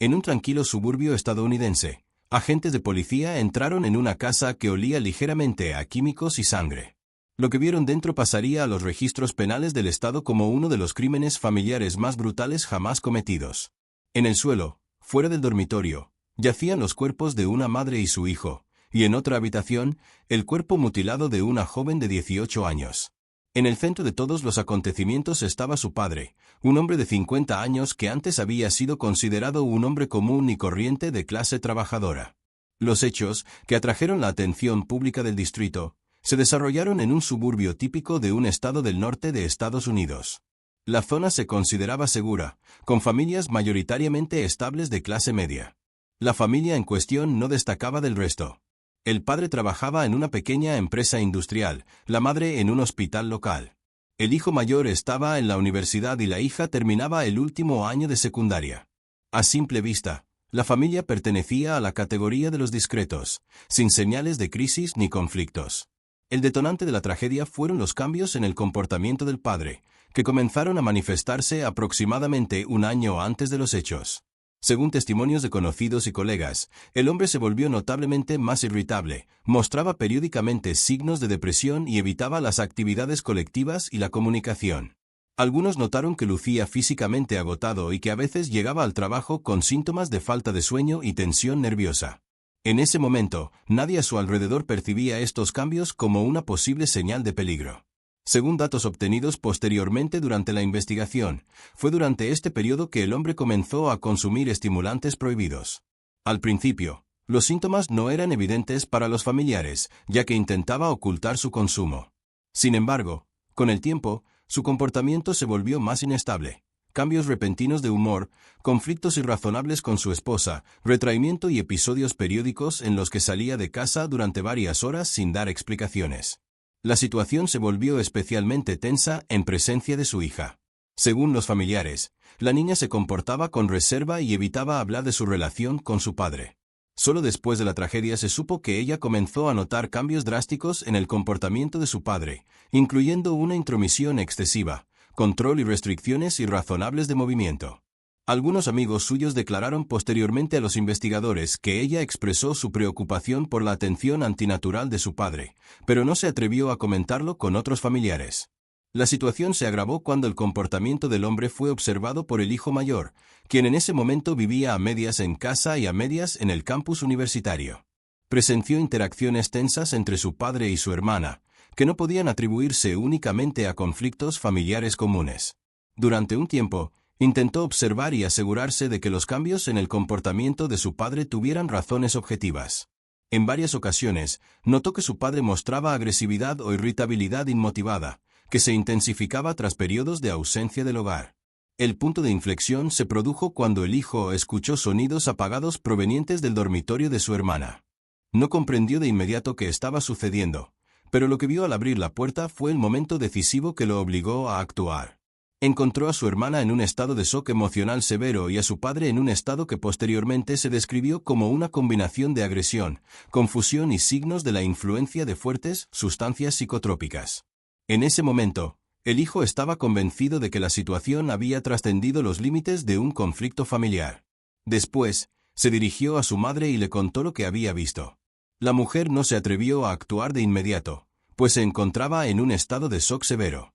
En un tranquilo suburbio estadounidense, agentes de policía entraron en una casa que olía ligeramente a químicos y sangre. Lo que vieron dentro pasaría a los registros penales del Estado como uno de los crímenes familiares más brutales jamás cometidos. En el suelo, fuera del dormitorio, yacían los cuerpos de una madre y su hijo, y en otra habitación, el cuerpo mutilado de una joven de 18 años. En el centro de todos los acontecimientos estaba su padre, un hombre de 50 años que antes había sido considerado un hombre común y corriente de clase trabajadora. Los hechos, que atrajeron la atención pública del distrito, se desarrollaron en un suburbio típico de un estado del norte de Estados Unidos. La zona se consideraba segura, con familias mayoritariamente estables de clase media. La familia en cuestión no destacaba del resto. El padre trabajaba en una pequeña empresa industrial, la madre en un hospital local. El hijo mayor estaba en la universidad y la hija terminaba el último año de secundaria. A simple vista, la familia pertenecía a la categoría de los discretos, sin señales de crisis ni conflictos. El detonante de la tragedia fueron los cambios en el comportamiento del padre, que comenzaron a manifestarse aproximadamente un año antes de los hechos. Según testimonios de conocidos y colegas, el hombre se volvió notablemente más irritable, mostraba periódicamente signos de depresión y evitaba las actividades colectivas y la comunicación. Algunos notaron que lucía físicamente agotado y que a veces llegaba al trabajo con síntomas de falta de sueño y tensión nerviosa. En ese momento, nadie a su alrededor percibía estos cambios como una posible señal de peligro. Según datos obtenidos posteriormente durante la investigación, fue durante este periodo que el hombre comenzó a consumir estimulantes prohibidos. Al principio, los síntomas no eran evidentes para los familiares, ya que intentaba ocultar su consumo. Sin embargo, con el tiempo, su comportamiento se volvió más inestable. Cambios repentinos de humor, conflictos irrazonables con su esposa, retraimiento y episodios periódicos en los que salía de casa durante varias horas sin dar explicaciones. La situación se volvió especialmente tensa en presencia de su hija. Según los familiares, la niña se comportaba con reserva y evitaba hablar de su relación con su padre. Solo después de la tragedia se supo que ella comenzó a notar cambios drásticos en el comportamiento de su padre, incluyendo una intromisión excesiva, control y restricciones irrazonables de movimiento. Algunos amigos suyos declararon posteriormente a los investigadores que ella expresó su preocupación por la atención antinatural de su padre, pero no se atrevió a comentarlo con otros familiares. La situación se agravó cuando el comportamiento del hombre fue observado por el hijo mayor, quien en ese momento vivía a medias en casa y a medias en el campus universitario. Presenció interacciones tensas entre su padre y su hermana, que no podían atribuirse únicamente a conflictos familiares comunes. Durante un tiempo, intentó observar y asegurarse de que los cambios en el comportamiento de su padre tuvieran razones objetivas. En varias ocasiones, notó que su padre mostraba agresividad o irritabilidad inmotivada, que se intensificaba tras periodos de ausencia del hogar. El punto de inflexión se produjo cuando el hijo escuchó sonidos apagados provenientes del dormitorio de su hermana. No comprendió de inmediato qué estaba sucediendo, pero lo que vio al abrir la puerta fue el momento decisivo que lo obligó a actuar. Encontró a su hermana en un estado de shock emocional severo y a su padre en un estado que posteriormente se describió como una combinación de agresión, confusión y signos de la influencia de fuertes sustancias psicotrópicas. En ese momento, el hijo estaba convencido de que la situación había trascendido los límites de un conflicto familiar. Después, se dirigió a su madre y le contó lo que había visto. La mujer no se atrevió a actuar de inmediato, pues se encontraba en un estado de shock severo.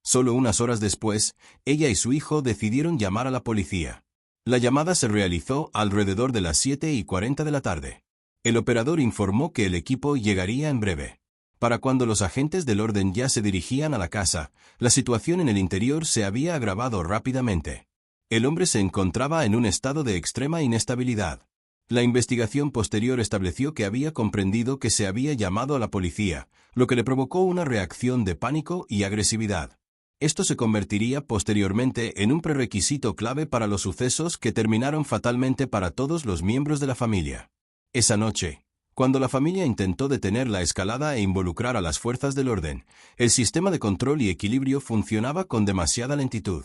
Solo unas horas después, ella y su hijo decidieron llamar a la policía. La llamada se realizó alrededor de las 7:40 de la tarde. El operador informó que el equipo llegaría en breve. Para cuando los agentes del orden ya se dirigían a la casa, la situación en el interior se había agravado rápidamente. El hombre se encontraba en un estado de extrema inestabilidad. La investigación posterior estableció que había comprendido que se había llamado a la policía, lo que le provocó una reacción de pánico y agresividad. Esto se convertiría posteriormente en un prerequisito clave para los sucesos que terminaron fatalmente para todos los miembros de la familia. Esa noche, cuando la familia intentó detener la escalada e involucrar a las fuerzas del orden, el sistema de control y equilibrio funcionaba con demasiada lentitud.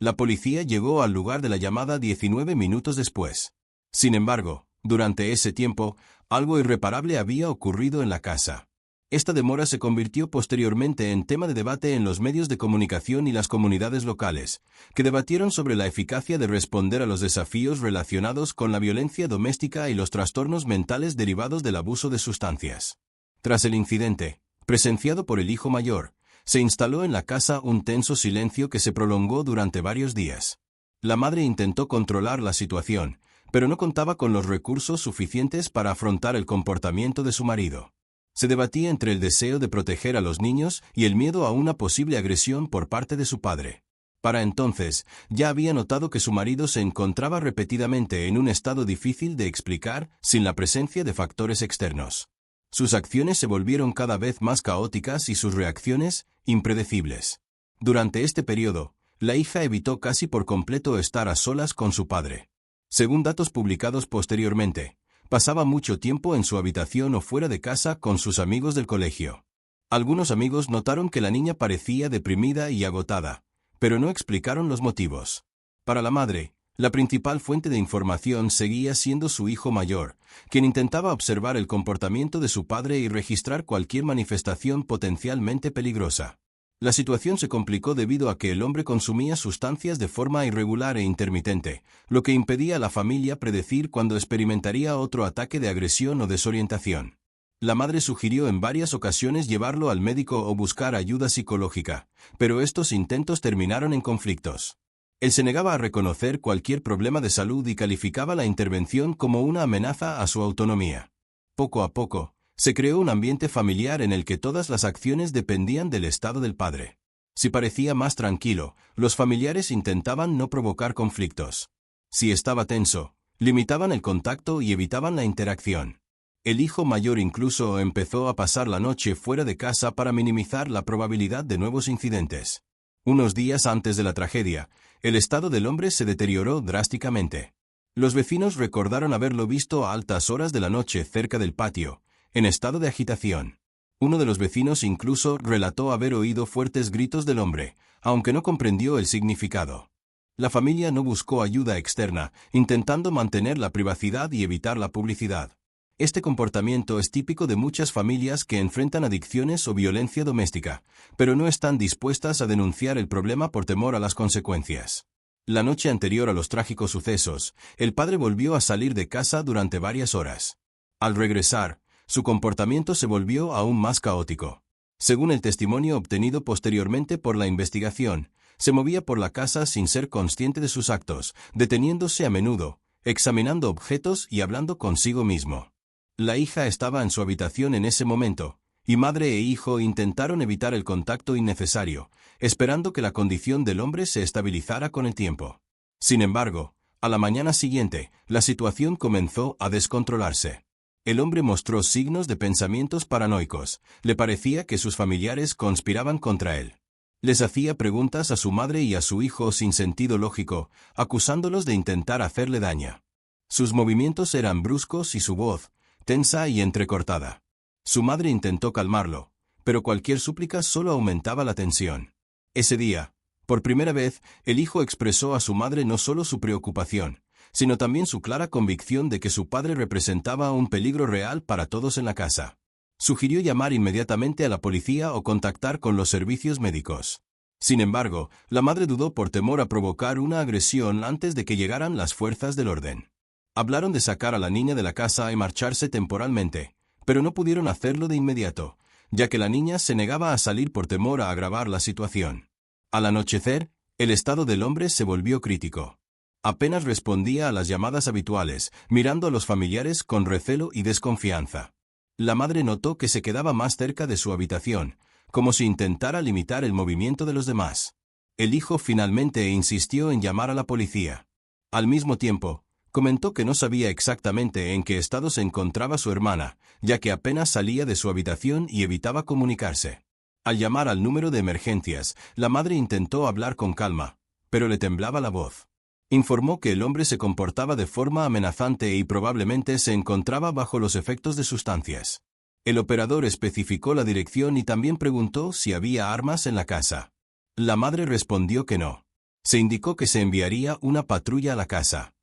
La policía llegó al lugar de la llamada 19 minutos después. Sin embargo, durante ese tiempo, algo irreparable había ocurrido en la casa. Esta demora se convirtió posteriormente en tema de debate en los medios de comunicación y las comunidades locales, que debatieron sobre la eficacia de responder a los desafíos relacionados con la violencia doméstica y los trastornos mentales derivados del abuso de sustancias. Tras el incidente, presenciado por el hijo mayor, se instaló en la casa un tenso silencio que se prolongó durante varios días. La madre intentó controlar la situación, pero no contaba con los recursos suficientes para afrontar el comportamiento de su marido. Se debatía entre el deseo de proteger a los niños y el miedo a una posible agresión por parte de su padre. Para entonces, ya había notado que su marido se encontraba repetidamente en un estado difícil de explicar sin la presencia de factores externos. Sus acciones se volvieron cada vez más caóticas y sus reacciones, impredecibles. Durante este periodo, la hija evitó casi por completo estar a solas con su padre. Según datos publicados posteriormente, pasaba mucho tiempo en su habitación o fuera de casa con sus amigos del colegio. Algunos amigos notaron que la niña parecía deprimida y agotada, pero no explicaron los motivos. Para la madre, la principal fuente de información seguía siendo su hijo mayor, quien intentaba observar el comportamiento de su padre y registrar cualquier manifestación potencialmente peligrosa. La situación se complicó debido a que el hombre consumía sustancias de forma irregular e intermitente, lo que impedía a la familia predecir cuándo experimentaría otro ataque de agresión o desorientación. La madre sugirió en varias ocasiones llevarlo al médico o buscar ayuda psicológica, pero estos intentos terminaron en conflictos. Él se negaba a reconocer cualquier problema de salud y calificaba la intervención como una amenaza a su autonomía. Poco a poco, se creó un ambiente familiar en el que todas las acciones dependían del estado del padre. Si parecía más tranquilo, los familiares intentaban no provocar conflictos. Si estaba tenso, limitaban el contacto y evitaban la interacción. El hijo mayor incluso empezó a pasar la noche fuera de casa para minimizar la probabilidad de nuevos incidentes. Unos días antes de la tragedia, el estado del hombre se deterioró drásticamente. Los vecinos recordaron haberlo visto a altas horas de la noche cerca del patio, en estado de agitación. Uno de los vecinos incluso relató haber oído fuertes gritos del hombre, aunque no comprendió el significado. La familia no buscó ayuda externa, intentando mantener la privacidad y evitar la publicidad. Este comportamiento es típico de muchas familias que enfrentan adicciones o violencia doméstica, pero no están dispuestas a denunciar el problema por temor a las consecuencias. La noche anterior a los trágicos sucesos, el padre volvió a salir de casa durante varias horas. Al regresar, su comportamiento se volvió aún más caótico. Según el testimonio obtenido posteriormente por la investigación, se movía por la casa sin ser consciente de sus actos, deteniéndose a menudo, examinando objetos y hablando consigo mismo. La hija estaba en su habitación en ese momento, y madre e hijo intentaron evitar el contacto innecesario, esperando que la condición del hombre se estabilizara con el tiempo. Sin embargo, a la mañana siguiente, la situación comenzó a descontrolarse. El hombre mostró signos de pensamientos paranoicos, le parecía que sus familiares conspiraban contra él. Les hacía preguntas a su madre y a su hijo sin sentido lógico, acusándolos de intentar hacerle daño. Sus movimientos eran bruscos y su voz, tensa y entrecortada. Su madre intentó calmarlo, pero cualquier súplica solo aumentaba la tensión. Ese día, por primera vez, el hijo expresó a su madre no solo su preocupación, sino también su clara convicción de que su padre representaba un peligro real para todos en la casa. Sugirió llamar inmediatamente a la policía o contactar con los servicios médicos. Sin embargo, la madre dudó por temor a provocar una agresión antes de que llegaran las fuerzas del orden. Hablaron de sacar a la niña de la casa y marcharse temporalmente, pero no pudieron hacerlo de inmediato, ya que la niña se negaba a salir por temor a agravar la situación. Al anochecer, el estado del hombre se volvió crítico. Apenas respondía a las llamadas habituales, mirando a los familiares con recelo y desconfianza. La madre notó que se quedaba más cerca de su habitación, como si intentara limitar el movimiento de los demás. El hijo finalmente insistió en llamar a la policía. Al mismo tiempo, comentó que no sabía exactamente en qué estado se encontraba su hermana, ya que apenas salía de su habitación y evitaba comunicarse. Al llamar al número de emergencias, la madre intentó hablar con calma, pero le temblaba la voz. Informó que el hombre se comportaba de forma amenazante y probablemente se encontraba bajo los efectos de sustancias. El operador especificó la dirección y también preguntó si había armas en la casa. La madre respondió que no. Se indicó que se enviaría una patrulla a la casa.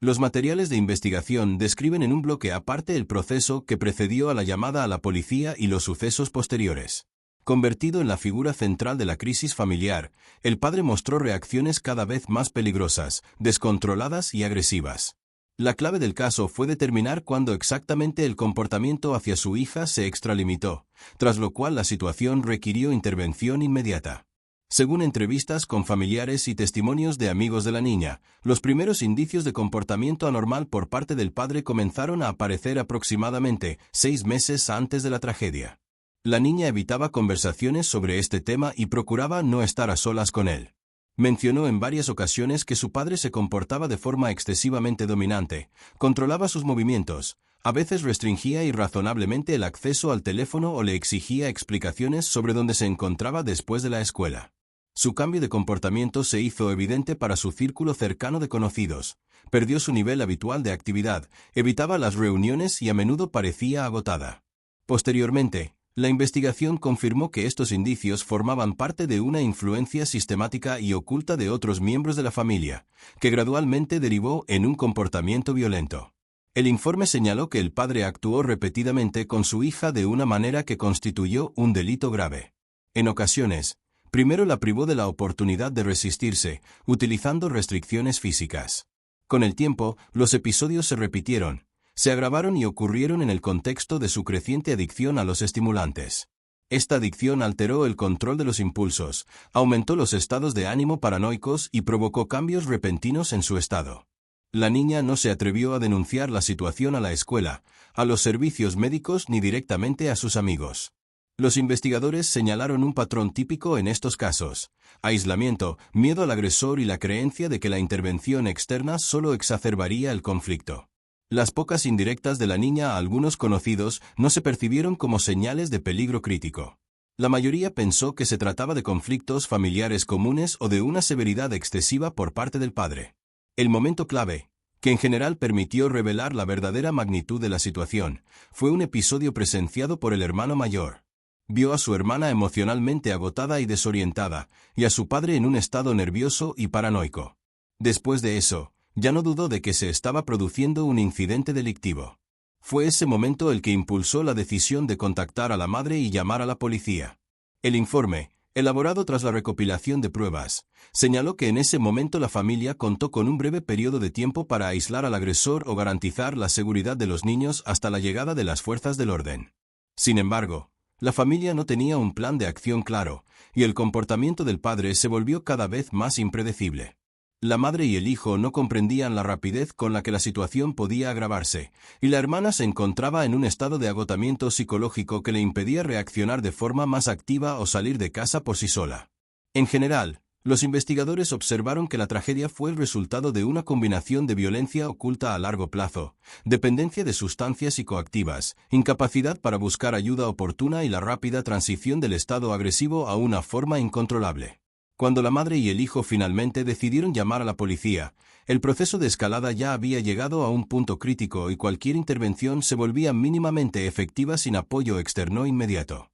Los materiales de investigación describen en un bloque aparte el proceso que precedió a la llamada a la policía y los sucesos posteriores. Convertido en la figura central de la crisis familiar, el padre mostró reacciones cada vez más peligrosas, descontroladas y agresivas. La clave del caso fue determinar cuándo exactamente el comportamiento hacia su hija se extralimitó, tras lo cual la situación requirió intervención inmediata. Según entrevistas con familiares y testimonios de amigos de la niña, los primeros indicios de comportamiento anormal por parte del padre comenzaron a aparecer aproximadamente 6 meses antes de la tragedia. La niña evitaba conversaciones sobre este tema y procuraba no estar a solas con él. Mencionó en varias ocasiones que su padre se comportaba de forma excesivamente dominante, controlaba sus movimientos, a veces restringía irrazonablemente el acceso al teléfono o le exigía explicaciones sobre dónde se encontraba después de la escuela. Su cambio de comportamiento se hizo evidente para su círculo cercano de conocidos, perdió su nivel habitual de actividad, evitaba las reuniones y a menudo parecía agotada. Posteriormente, la investigación confirmó que estos indicios formaban parte de una influencia sistemática y oculta de otros miembros de la familia, que gradualmente derivó en un comportamiento violento. El informe señaló que el padre actuó repetidamente con su hija de una manera que constituyó un delito grave. En ocasiones, primero la privó de la oportunidad de resistirse, utilizando restricciones físicas. Con el tiempo, los episodios se repitieron, se agravaron y ocurrieron en el contexto de su creciente adicción a los estimulantes. Esta adicción alteró el control de los impulsos, aumentó los estados de ánimo paranoicos y provocó cambios repentinos en su estado. La niña no se atrevió a denunciar la situación a la escuela, a los servicios médicos ni directamente a sus amigos. Los investigadores señalaron un patrón típico en estos casos: aislamiento, miedo al agresor y la creencia de que la intervención externa solo exacerbaría el conflicto. Las pocas indirectas de la niña a algunos conocidos no se percibieron como señales de peligro crítico. La mayoría pensó que se trataba de conflictos familiares comunes o de una severidad excesiva por parte del padre. El momento clave, que en general permitió revelar la verdadera magnitud de la situación, fue un episodio presenciado por el hermano mayor. Vio a su hermana emocionalmente agotada y desorientada, y a su padre en un estado nervioso y paranoico. Después de eso, ya no dudó de que se estaba produciendo un incidente delictivo. Fue ese momento el que impulsó la decisión de contactar a la madre y llamar a la policía. El informe, elaborado tras la recopilación de pruebas, señaló que en ese momento la familia contó con un breve periodo de tiempo para aislar al agresor o garantizar la seguridad de los niños hasta la llegada de las fuerzas del orden. Sin embargo, la familia no tenía un plan de acción claro, y el comportamiento del padre se volvió cada vez más impredecible. La madre y el hijo no comprendían la rapidez con la que la situación podía agravarse, y la hermana se encontraba en un estado de agotamiento psicológico que le impedía reaccionar de forma más activa o salir de casa por sí sola. En general, los investigadores observaron que la tragedia fue el resultado de una combinación de violencia oculta a largo plazo, dependencia de sustancias psicoactivas, incapacidad para buscar ayuda oportuna y la rápida transición del estado agresivo a una forma incontrolable. Cuando la madre y el hijo finalmente decidieron llamar a la policía, el proceso de escalada ya había llegado a un punto crítico y cualquier intervención se volvía mínimamente efectiva sin apoyo externo inmediato.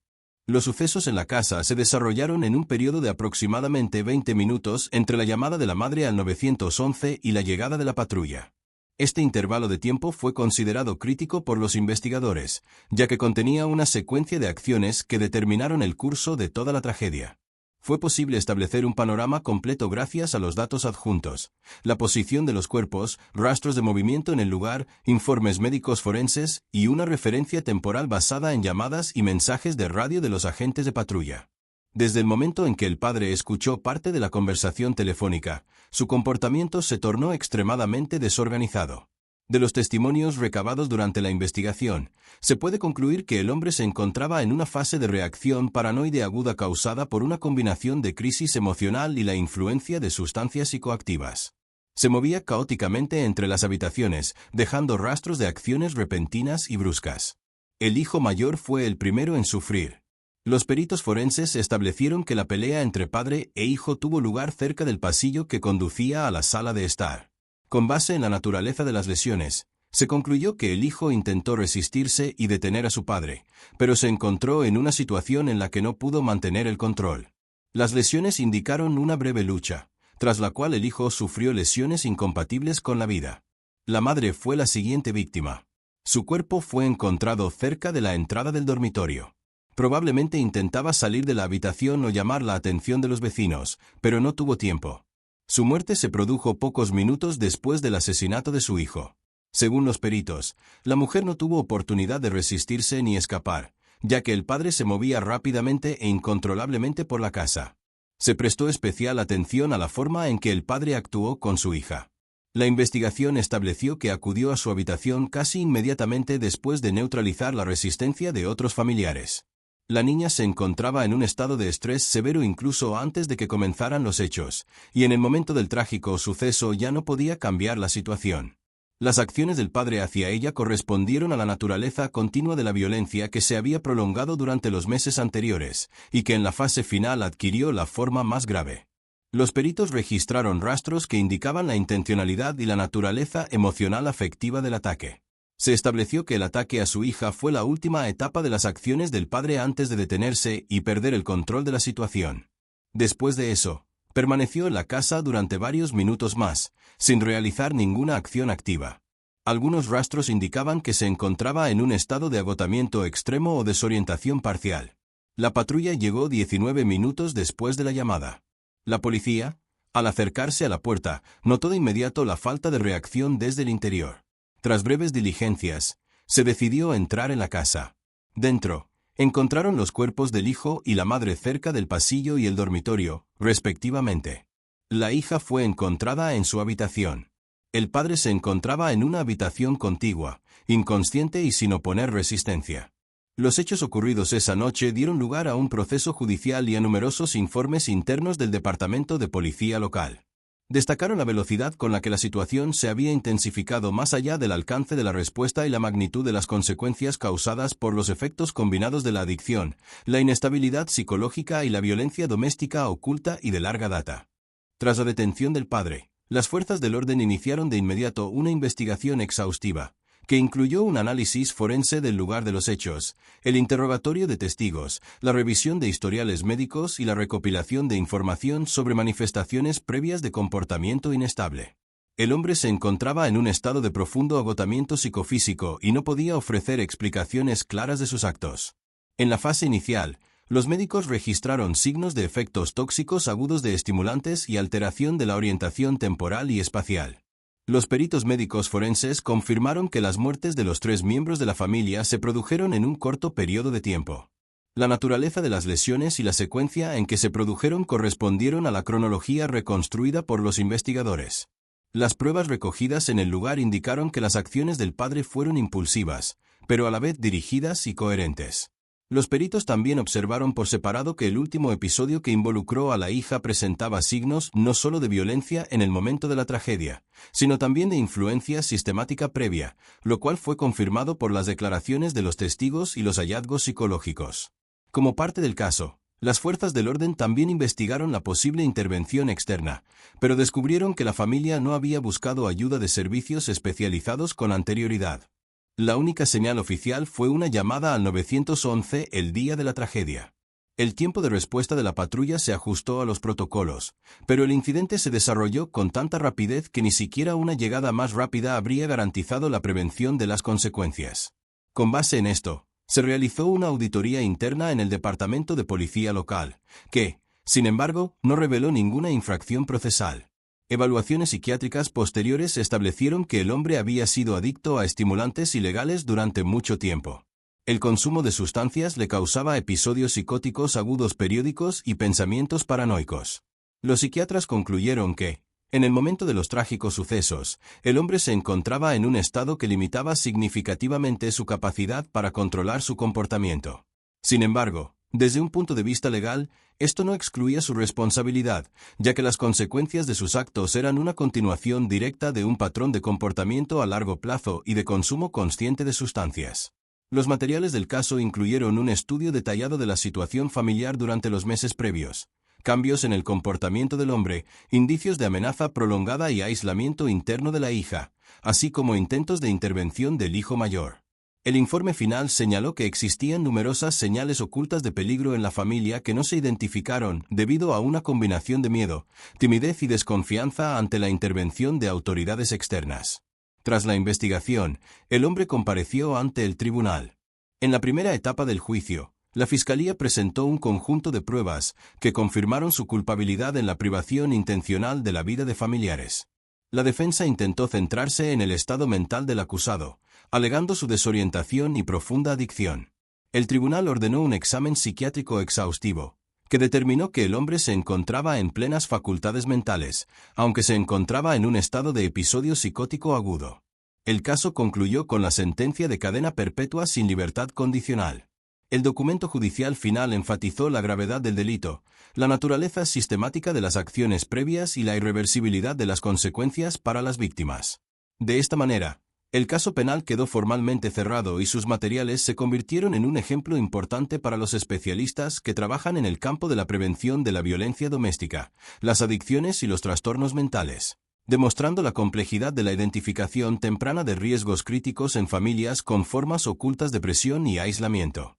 Los sucesos en la casa se desarrollaron en un periodo de aproximadamente 20 minutos entre la llamada de la madre al 911 y la llegada de la patrulla. Este intervalo de tiempo fue considerado crítico por los investigadores, ya que contenía una secuencia de acciones que determinaron el curso de toda la tragedia. Fue posible establecer un panorama completo gracias a los datos adjuntos, la posición de los cuerpos, rastros de movimiento en el lugar, informes médicos forenses y una referencia temporal basada en llamadas y mensajes de radio de los agentes de patrulla. Desde el momento en que el padre escuchó parte de la conversación telefónica, su comportamiento se tornó extremadamente desorganizado. De los testimonios recabados durante la investigación, se puede concluir que el hombre se encontraba en una fase de reacción paranoide aguda causada por una combinación de crisis emocional y la influencia de sustancias psicoactivas. Se movía caóticamente entre las habitaciones, dejando rastros de acciones repentinas y bruscas. El hijo mayor fue el primero en sufrir. Los peritos forenses establecieron que la pelea entre padre e hijo tuvo lugar cerca del pasillo que conducía a la sala de estar. Con base en la naturaleza de las lesiones, se concluyó que el hijo intentó resistirse y detener a su padre, pero se encontró en una situación en la que no pudo mantener el control. Las lesiones indicaron una breve lucha, tras la cual el hijo sufrió lesiones incompatibles con la vida. La madre fue la siguiente víctima. Su cuerpo fue encontrado cerca de la entrada del dormitorio. Probablemente intentaba salir de la habitación o llamar la atención de los vecinos, pero no tuvo tiempo. Su muerte se produjo pocos minutos después del asesinato de su hijo. Según los peritos, la mujer no tuvo oportunidad de resistirse ni escapar, ya que el padre se movía rápidamente e incontrolablemente por la casa. Se prestó especial atención a la forma en que el padre actuó con su hija. La investigación estableció que acudió a su habitación casi inmediatamente después de neutralizar la resistencia de otros familiares. La niña se encontraba en un estado de estrés severo incluso antes de que comenzaran los hechos, y en el momento del trágico suceso ya no podía cambiar la situación. Las acciones del padre hacia ella correspondieron a la naturaleza continua de la violencia que se había prolongado durante los meses anteriores, y que en la fase final adquirió la forma más grave. Los peritos registraron rastros que indicaban la intencionalidad y la naturaleza emocional afectiva del ataque. Se estableció que el ataque a su hija fue la última etapa de las acciones del padre antes de detenerse y perder el control de la situación. Después de eso, permaneció en la casa durante varios minutos más, sin realizar ninguna acción activa. Algunos rastros indicaban que se encontraba en un estado de agotamiento extremo o desorientación parcial. La patrulla llegó 19 minutos después de la llamada. La policía, al acercarse a la puerta, notó de inmediato la falta de reacción desde el interior. Tras breves diligencias, se decidió entrar en la casa. Dentro, encontraron los cuerpos del hijo y la madre cerca del pasillo y el dormitorio, respectivamente. La hija fue encontrada en su habitación. El padre se encontraba en una habitación contigua, inconsciente y sin oponer resistencia. Los hechos ocurridos esa noche dieron lugar a un proceso judicial y a numerosos informes internos del Departamento de Policía local. Destacaron la velocidad con la que la situación se había intensificado más allá del alcance de la respuesta y la magnitud de las consecuencias causadas por los efectos combinados de la adicción, la inestabilidad psicológica y la violencia doméstica oculta y de larga data. Tras la detención del padre, las fuerzas del orden iniciaron de inmediato una investigación exhaustiva, que incluyó un análisis forense del lugar de los hechos, el interrogatorio de testigos, la revisión de historiales médicos y la recopilación de información sobre manifestaciones previas de comportamiento inestable. El hombre se encontraba en un estado de profundo agotamiento psicofísico y no podía ofrecer explicaciones claras de sus actos. En la fase inicial, los médicos registraron signos de efectos tóxicos agudos de estimulantes y alteración de la orientación temporal y espacial. Los peritos médicos forenses confirmaron que las muertes de los 3 miembros de la familia se produjeron en un corto periodo de tiempo. La naturaleza de las lesiones y la secuencia en que se produjeron correspondieron a la cronología reconstruida por los investigadores. Las pruebas recogidas en el lugar indicaron que las acciones del padre fueron impulsivas, pero a la vez dirigidas y coherentes. Los peritos también observaron por separado que el último episodio que involucró a la hija presentaba signos no solo de violencia en el momento de la tragedia, sino también de influencia sistemática previa, lo cual fue confirmado por las declaraciones de los testigos y los hallazgos psicológicos. Como parte del caso, las fuerzas del orden también investigaron la posible intervención externa, pero descubrieron que la familia no había buscado ayuda de servicios especializados con anterioridad. La única señal oficial fue una llamada al 911 el día de la tragedia. El tiempo de respuesta de la patrulla se ajustó a los protocolos, pero el incidente se desarrolló con tanta rapidez que ni siquiera una llegada más rápida habría garantizado la prevención de las consecuencias. Con base en esto, se realizó una auditoría interna en el Departamento de Policía local, que, sin embargo, no reveló ninguna infracción procesal. Evaluaciones psiquiátricas posteriores establecieron que el hombre había sido adicto a estimulantes ilegales durante mucho tiempo. El consumo de sustancias le causaba episodios psicóticos agudos periódicos y pensamientos paranoicos. Los psiquiatras concluyeron que, en el momento de los trágicos sucesos, el hombre se encontraba en un estado que limitaba significativamente su capacidad para controlar su comportamiento. Sin embargo, desde un punto de vista legal, esto no excluía su responsabilidad, ya que las consecuencias de sus actos eran una continuación directa de un patrón de comportamiento a largo plazo y de consumo consciente de sustancias. Los materiales del caso incluyeron un estudio detallado de la situación familiar durante los meses previos, cambios en el comportamiento del hombre, indicios de amenaza prolongada y aislamiento interno de la hija, así como intentos de intervención del hijo mayor. El informe final señaló que existían numerosas señales ocultas de peligro en la familia que no se identificaron debido a una combinación de miedo, timidez y desconfianza ante la intervención de autoridades externas. Tras la investigación, el hombre compareció ante el tribunal. En la primera etapa del juicio, la Fiscalía presentó un conjunto de pruebas que confirmaron su culpabilidad en la privación intencional de la vida de familiares. La defensa intentó centrarse en el estado mental del acusado, alegando su desorientación y profunda adicción. El tribunal ordenó un examen psiquiátrico exhaustivo, que determinó que el hombre se encontraba en plenas facultades mentales, aunque se encontraba en un estado de episodio psicótico agudo. El caso concluyó con la sentencia de cadena perpetua sin libertad condicional. El documento judicial final enfatizó la gravedad del delito, la naturaleza sistemática de las acciones previas y la irreversibilidad de las consecuencias para las víctimas. De esta manera, el caso penal quedó formalmente cerrado y sus materiales se convirtieron en un ejemplo importante para los especialistas que trabajan en el campo de la prevención de la violencia doméstica, las adicciones y los trastornos mentales, demostrando la complejidad de la identificación temprana de riesgos críticos en familias con formas ocultas de depresión y aislamiento.